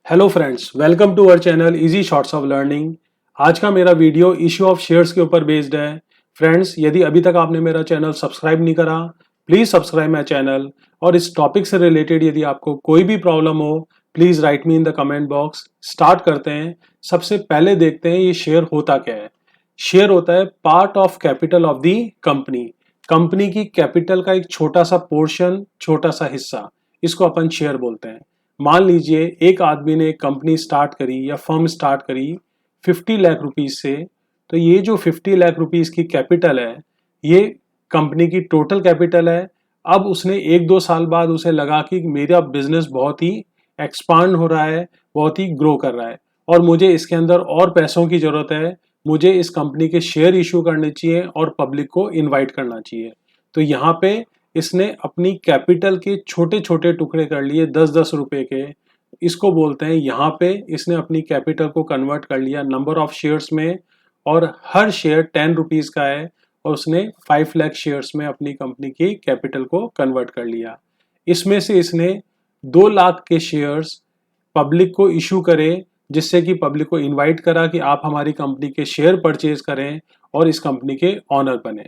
Hello friends, welcome to our channel easy shorts of learning. आज का मेरा video issue of shares के ऊपर बेस्ड है। फ्रेंड्स, यदि अभी तक आपने मेरा चैनल सब्सक्राइब नहीं करा, प्लीज सब्सक्राइब माय चैनल। और इस टॉपिक से रिलेटेड यदि आपको कोई भी प्रॉब्लम हो, please right me in the comment box. Start करते हैं। सबसे पहले देखते हैं ये शेयर होता क्या है। शेयर होता है part of capital of the company. Company की कैपिटल का एक छोटा सा पोर्शन, छोटा सा हिस्सा, इसको अपन शेयर बोलते हैं। मान लीजिए एक आदमी ने एक कंपनी स्टार्ट करी या फर्म स्टार्ट करी 50 लाख रुपीज से। तो ये जो 50 लाख रुपीज की कैपिटल है, ये कंपनी की टोटल कैपिटल है। अब उसने एक दो साल बाद उसे लगा कि मेरा बिजनेस बहुत ही एक्सपांड हो रहा है, बहुत ही ग्रो कर रहा है और मुझे इसके अंदर और पैसों की जरूरत है। मुझे इस कंपनी के शेयर इशू करने चाहिए और पब्लिक को इनवाइट करना चाहिए। तो यहाँ पे इसने अपनी कैपिटल के छोटे छोटे टुकड़े कर लिए 10-10 रुपए के। इसको बोलते हैं, यहाँ पे इसने अपनी कैपिटल को कन्वर्ट कर लिया नंबर ऑफ शेयर्स में। और हर शेयर 10 रुपीज का है और उसने 5 लाख शेयर्स में अपनी कंपनी की कैपिटल को कन्वर्ट कर लिया। इसमें से इसने 2 लाख के शेयर्स पब्लिक को इशू करे, जिससे कि पब्लिक को इनवाइट करा कि आप हमारी कंपनी के शेयर परचेज करें और इस कंपनी के ऑनर बने।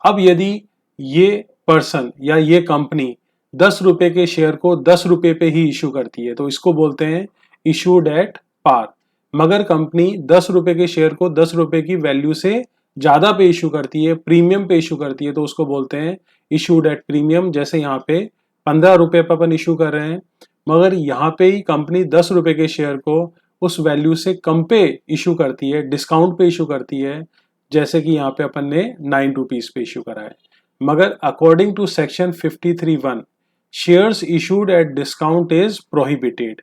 अब यदि ये पर्सन या ये कंपनी 10 रुपए के शेयर को 10 रुपए पे ही इशू करती है, तो इसको बोलते हैं इशूड एट पार। मगर कंपनी 10 रुपए के शेयर को 10 रुपए की वैल्यू से ज्यादा पे इशू करती है, प्रीमियम पे इशू करती है, तो उसको बोलते हैं इशूड एट प्रीमियम। जैसे यहाँ पे 15 रुपए पर अपन इशू कर रहे हैं, मगर यहाँ पे ही कंपनी 10 रुपए के शेयर को उस वैल्यू से कम पे इशू करती है, डिस्काउंट पे इशू करती है। जैसे कि यहाँ पे अपन ने 9 रुपीज पे इशू करा है। मगर according to section 53(1) shares issued at discount is prohibited.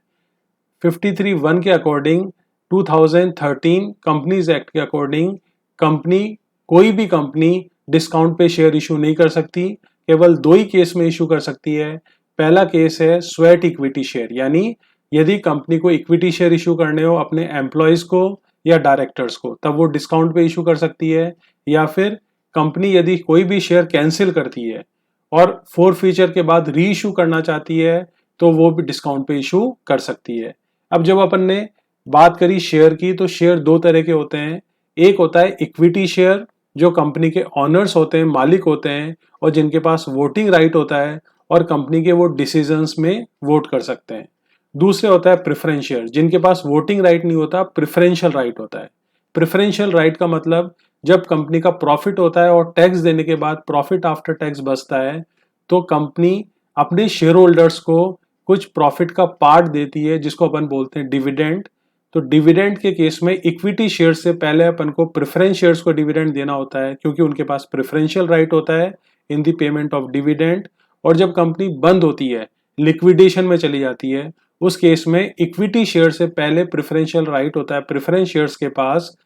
53(1) के अकॉर्डिंग 2013 कंपनीज एक्ट के अकॉर्डिंग कंपनी, कोई भी कंपनी डिस्काउंट पे शेयर इशू नहीं कर सकती। केवल 2 ही केस में इशू कर सकती है। पहला केस है स्वेट इक्विटी शेयर, यानी यदि कंपनी को इक्विटी शेयर इशू करने हो अपने एम्प्लॉयज को या डायरेक्टर्स को, तब वो डिस्काउंट पे इशू कर सकती है। या फिर कंपनी यदि कोई भी शेयर कैंसिल करती है और फोरफीचर के बाद री इशू करना चाहती है, तो वो भी डिस्काउंट पे इशू कर सकती है। अब जब अपन ने बात करी शेयर की, तो शेयर 2 तरह के होते हैं। एक होता है इक्विटी शेयर, जो कंपनी के ऑनर्स होते हैं, मालिक होते हैं और जिनके पास वोटिंग राइट होता है और कंपनी के वो डिसीजंस में वोट कर सकते हैं। दूसरे होता है प्रेफरेंस शेयर, जिनके पास वोटिंग राइट नहीं होता, प्रेफरेंशियल राइट होता है। प्रेफरेंशियल राइट का मतलब जब कंपनी का प्रॉफिट होता है और टैक्स देने के बाद प्रॉफिट आफ्टर टैक्स बचता है, तो कंपनी अपने शेयर होल्डर्स को कुछ प्रॉफिट का पार्ट देती है, जिसको अपन बोलते हैं डिविडेंड। तो डिविडेंड के केस में इक्विटी शेयर से पहले अपन को प्रेफरेंस शेयर्स को डिविडेंड देना होता है, क्योंकि उनके पास प्रेफरेंशियल राइट होता है in the payment of dividend. और जब कंपनी बंद होती है, लिक्विडेशन में चली जाती है, उस केस में इक्विटी शेयर से पहले प्रेफरेंशियल राइट होता है प्रेफरेंस शेयर्स के पास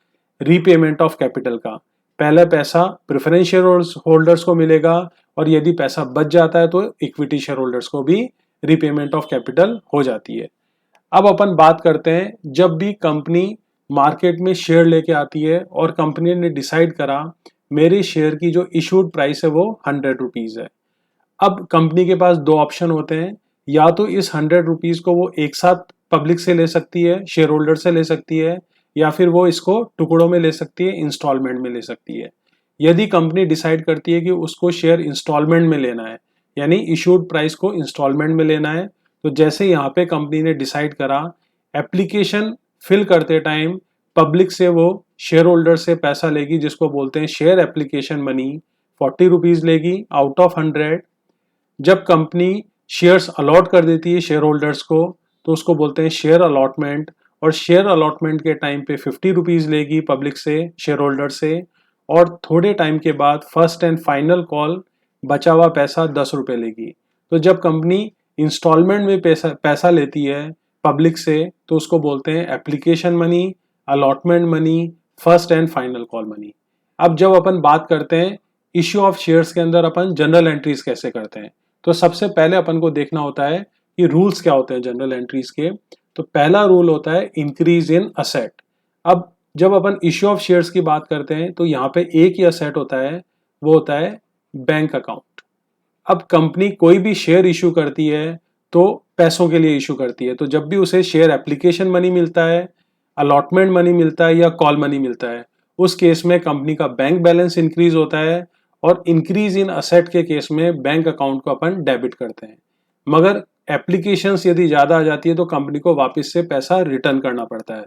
रीपेमेंट ऑफ कैपिटल का। पहला पैसा प्रेफरेंस शेयर होल्डर्स को मिलेगा और यदि पैसा बच जाता है तो इक्विटी शेयर होल्डर्स को भी रीपेमेंट ऑफ कैपिटल हो जाती है। अब अपन बात करते हैं, जब भी कंपनी मार्केट में शेयर लेके आती है और कंपनी ने डिसाइड करा मेरे शेयर की जो इशूड प्राइस है वो 100 रुपीज है। अब कंपनी के पास 2 ऑप्शन होते हैं, या तो इस 100 रुपीज को वो एक साथ पब्लिक से ले सकती है, शेयर होल्डर से ले सकती है, या फिर वो इसको टुकड़ों में ले सकती है, इंस्टॉलमेंट में ले सकती है। यदि कंपनी डिसाइड करती है कि उसको शेयर इंस्टॉलमेंट में लेना है, यानी इशूड प्राइस को इंस्टॉलमेंट में लेना है, तो जैसे यहाँ पे कंपनी ने डिसाइड करा, एप्लीकेशन फिल करते टाइम पब्लिक से वो शेयर होल्डर से पैसा लेगी, जिसको बोलते हैं शेयर एप्लीकेशन मनी। 40 रुपीज लेगी आउट ऑफ 100। जब कंपनी शेयर्स अलॉट कर देती है शेयर होल्डर्स को, तो उसको बोलते हैं शेयर अलॉटमेंट। और शेयर अलॉटमेंट के टाइम पे 50 रुपीज लेगी पब्लिक से, शेयर होल्डर से। और थोड़े टाइम के बाद फर्स्ट एंड फाइनल कॉल, बचा हुआ पैसा 10 रुपए लेगी। तो जब कंपनी इंस्टॉलमेंट में पैसा लेती है पब्लिक से, तो उसको बोलते हैं application money, allotment money, first and final call money. अब जब अपन बात करते हैं इश्यू ऑफ शेयर्स के अंदर अपन जनरल एंट्रीज कैसे करते हैं, तो सबसे पहले अपन को देखना होता है कि रूल्स क्या होते हैं जनरल एंट्रीज के। तो पहला रूल होता है इंक्रीज इन असेट। अब जब अपन इश्यू ऑफ शेयर्स की बात करते हैं, तो यहाँ पे एक ही असेट होता है, वो होता है बैंक अकाउंट। अब कंपनी कोई भी शेयर इशू करती है, तो पैसों के लिए इशू करती है। तो जब भी उसे शेयर एप्लीकेशन मनी मिलता है, अलॉटमेंट मनी मिलता है या कॉल मनी मिलता है, उस केस में कंपनी का बैंक बैलेंस इंक्रीज होता है और इंक्रीज इन असेट के केस में बैंक अकाउंट को अपन डेबिट करते हैं। मगर एप्लीकेशंस यदि ज़्यादा आ जाती है तो कंपनी को वापस से पैसा रिटर्न करना पड़ता है।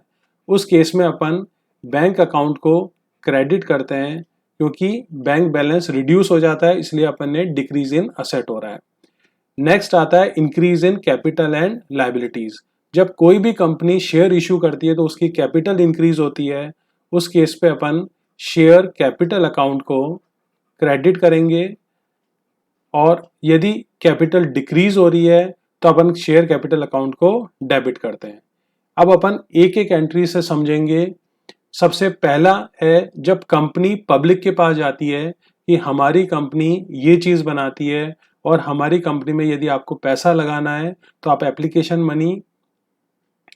उस केस में अपन बैंक अकाउंट को क्रेडिट करते हैं, क्योंकि बैंक बैलेंस रिड्यूस हो जाता है, इसलिए अपन ने डिक्रीज इन असेट हो रहा है। नेक्स्ट आता है increase in capital and liabilities. जब कोई भी कंपनी शेयर इशू करती है तो उसकी कैपिटल इंक्रीज होती है। उस केस पे अपन शेयर कैपिटल अकाउंट को क्रेडिट करेंगे, और यदि कैपिटल डिक्रीज हो रही है तो अपन शेयर कैपिटल अकाउंट को डेबिट करते हैं। अब अपन एक एक एंट्री से समझेंगे। सबसे पहला है जब कंपनी पब्लिक के पास जाती है कि हमारी कंपनी ये चीज बनाती है और हमारी कंपनी में यदि आपको पैसा लगाना है तो आप एप्लीकेशन मनी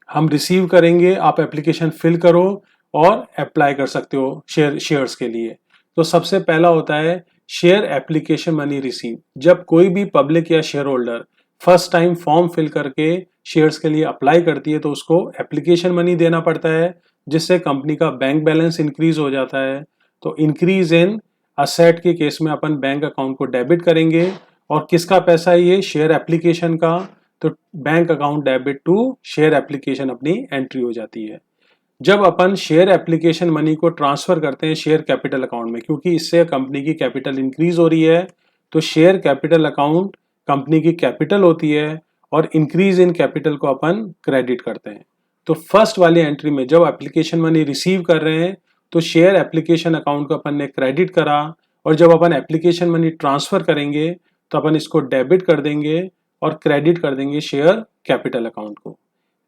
हम रिसीव करेंगे, आप एप्लीकेशन फिल करो और अप्लाई कर सकते हो शेयर्स के लिए। तो सबसे पहला होता है शेयर एप्लीकेशन मनी रिसीव। जब कोई भी पब्लिक या share holder first time form fill करके शेयर्स के लिए अप्लाई करती है तो उसको एप्लीकेशन मनी देना पड़ता है, जिससे कंपनी का बैंक बैलेंस इंक्रीज हो जाता है। तो इंक्रीज इन असेट के केस में अपन बैंक अकाउंट को डेबिट करेंगे। और किसका पैसा है ये? शेयर एप्लीकेशन का। तो bank account debit to share application अपनी एंट्री हो जाती है। जब अपन शेयर एप्लीकेशन मनी को ट्रांसफर करते हैं शेयर कैपिटल अकाउंट में, क्योंकि इससे कंपनी की कैपिटल इंक्रीज हो रही है, तो शेयर कैपिटल अकाउंट कंपनी की कैपिटल होती है और इंक्रीज इन कैपिटल को अपन क्रेडिट करते हैं। तो फर्स्ट वाली एंट्री में जब एप्लीकेशन मनी रिसीव कर रहे हैं तो शेयर एप्लीकेशन अकाउंट को अपन ने क्रेडिट करा, और जब अपन एप्लीकेशन मनी ट्रांसफर करेंगे तो अपन इसको डेबिट कर देंगे और क्रेडिट कर देंगे शेयर कैपिटल अकाउंट को।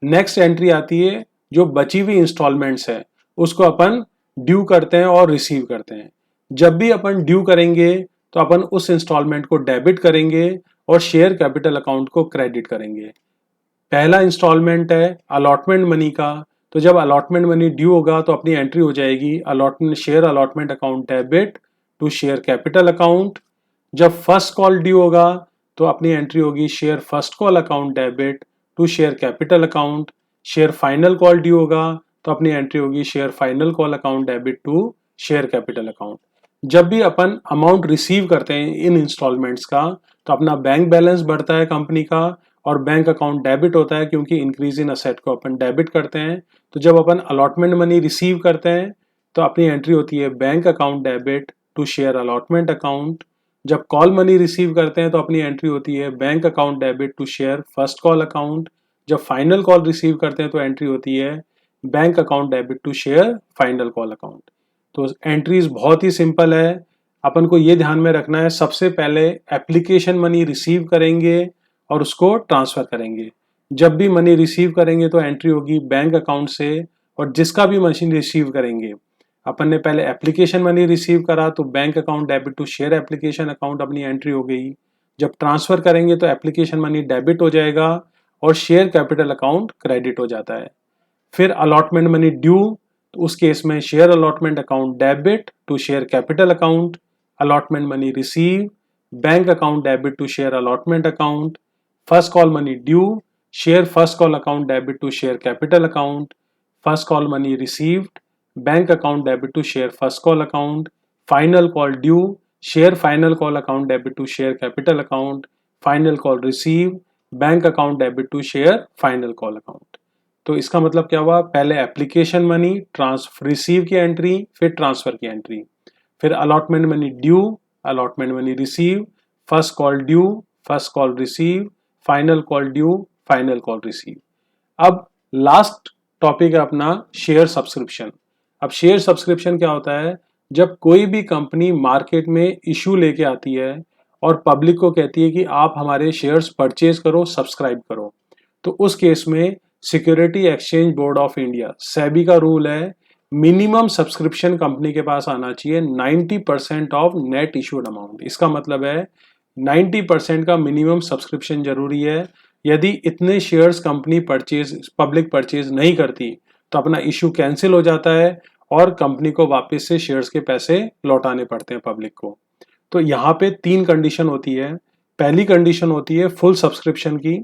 नेक्स्ट एंट्री आती है जो बची हुई इंस्टॉलमेंट्स है उसको अपन ड्यू करते हैं और रिसीव करते हैं। जब भी अपन ड्यू करेंगे तो अपन उस इंस्टॉलमेंट को डेबिट करेंगे और शेयर कैपिटल अकाउंट को क्रेडिट करेंगे। पहला इंस्टॉलमेंट है अलॉटमेंट मनी का। तो जब अलॉटमेंट मनी ड्यू होगा तो अपनी एंट्री हो जाएगी allotment share allotment account debit to share capital account. जब फर्स्ट कॉल ड्यू होगा तो अपनी एंट्री होगी share first call account debit to share capital account. Share final call due होगा तो अपनी एंट्री होगी share final call account debit to share capital account. जब भी अपन अमाउंट रिसीव करते हैं इन इंस्टॉलमेंट्स का तो अपना बैंक बैलेंस बढ़ता है कंपनी का और बैंक अकाउंट डेबिट होता है, क्योंकि इंक्रीज इन असेट को अपन डेबिट करते हैं। तो जब अपन अलॉटमेंट मनी रिसीव करते हैं तो अपनी एंट्री होती है bank account debit to share allotment account. जब कॉल मनी रिसीव करते हैं तो अपनी एंट्री होती है bank account debit to share first call account. जब फाइनल कॉल रिसीव करते हैं तो एंट्री होती है bank account debit to share final call account. तो एंट्रीज बहुत ही सिंपल है। अपन को ये ध्यान में रखना है, सबसे पहले एप्लीकेशन मनी रिसीव करेंगे और उसको ट्रांसफर करेंगे। जब भी मनी रिसीव करेंगे तो एंट्री होगी बैंक अकाउंट से, और जिसका भी मशीन रिसीव करेंगे अपन ने पहले एप्लीकेशन मनी रिसीव करा तो bank account debit to share application account अपनी एंट्री हो गई। जब ट्रांसफर करेंगे तो एप्लीकेशन मनी डेबिट हो जाएगा और शेयर कैपिटल अकाउंट क्रेडिट हो जाता है। फिर अलॉटमेंट मनी ड्यू, तो उस केस में share allotment account debit to share capital account. Allotment money receive, bank account debit to share allotment account. First call money due, share first call account debit to share capital account. First call money received, bank account debit to share first call account. Final call due, share final call account debit to share capital account. Final call receive, bank account debit to share final call account. तो इसका मतलब क्या हुआ? पहले application money transfer receive की entry, फिर transfer की entry, फिर allotment money due, allotment money receive, first call due, first call receive, final call due, final call receive. अब लास्ट टॉपिक है अपना शेयर सब्सक्रिप्शन। अब शेयर सब्सक्रिप्शन क्या होता है? जब कोई भी कंपनी मार्केट में इशू लेके आती है और पब्लिक को कहती है कि आप हमारे शेयर्स परचेज करो, सब्सक्राइब करो, तो उस केस में security exchange board of India SEBI का रूल है मिनिमम सब्सक्रिप्शन कंपनी के पास आना चाहिए 90% ऑफ नेट इशूड अमाउंट। इसका मतलब है 90% का मिनिमम सब्सक्रिप्शन जरूरी है। यदि इतने शेयर्स कंपनी पब्लिक परचेज नहीं करती तो अपना इशू कैंसिल हो जाता है और कंपनी को वापस से शेयर्स के पैसे लौटाने पड़ते हैं पब्लिक को। तो यहाँ पे 3 कंडीशन होती है। पहली कंडीशन होती है फुल सब्सक्रिप्शन की,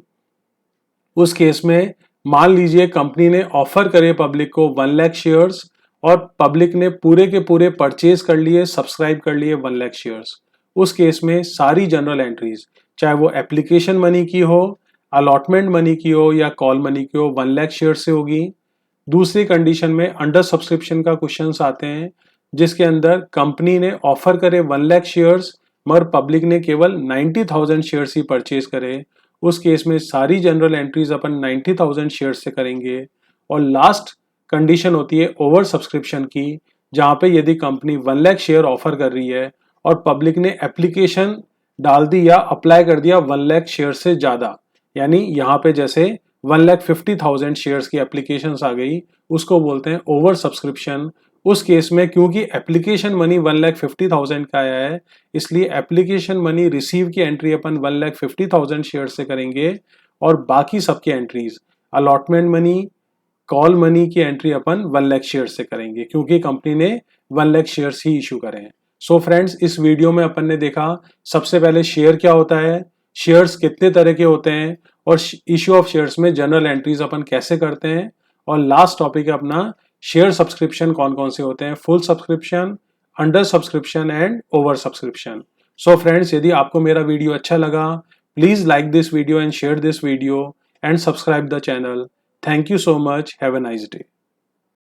उस केस में मान लीजिए कंपनी ने ऑफर करे पब्लिक को 1 लाख शेयर्स और पब्लिक ने पूरे के पूरे परचेज कर लिए, सब्सक्राइब कर लिए 1 लाख शेयर्स। उस केस में सारी जनरल एंट्रीज, चाहे वो एप्लीकेशन मनी की हो, अलॉटमेंट मनी की हो या कॉल मनी की हो, 1 लाख शेयर से होगी। दूसरी कंडीशन में अंडर सब्सक्रिप्शन का क्वेश्चंस आते हैं, जिसके अंदर कंपनी ने ऑफर करे 1 लाख शेयर्स मगर पब्लिक ने केवल 90,000 शेयर्स ही परचेज करे। उस केस में सारी जनरल एंट्रीज अपन 90,000 शेयर्स से करेंगे। और लास्ट कंडीशन होती है ओवर सब्सक्रिप्शन की, जहां पे यदि कंपनी 1 लाख शेयर ऑफर कर रही है और पब्लिक ने एप्लीकेशन डाल दी या अप्लाई कर दिया 1 लाख शेयर से ज्यादा, यानी यहाँ पे जैसे 1,50,000 शेयर्स की एप्लीकेशंस आ गई, उसको बोलते हैं ओवर सब्सक्रिप्शन। उस केस में क्योंकि एप्लीकेशन मनी 1,50,000 का आया है, इसलिए एप्लीकेशन मनी रिसीव की एंट्री अपन 1,50,000 शेयर से करेंगे और बाकी सबकी entries allotment money, call money की एंट्री अपन 1 लाख शेयर से करेंगे, क्योंकि कंपनी ने 1 लाख शेयर्स ही इशू करे हैं। सो फ्रेंड्स, इस वीडियो में अपन ने देखा सबसे पहले शेयर क्या होता है, शेयर्स कितने तरह के होते हैं और इश्यू ऑफ शेयर्स में जनरल एंट्रीज अपन कैसे करते हैं, और लास्ट टॉपिक है अपना शेयर सब्सक्रिप्शन कौन कौन से होते हैं, full subscription, under subscription and over subscription. So friends, यदि आपको मेरा वीडियो अच्छा लगा, please like this video and share this video and subscribe the channel. Thank you so much. Have a nice day.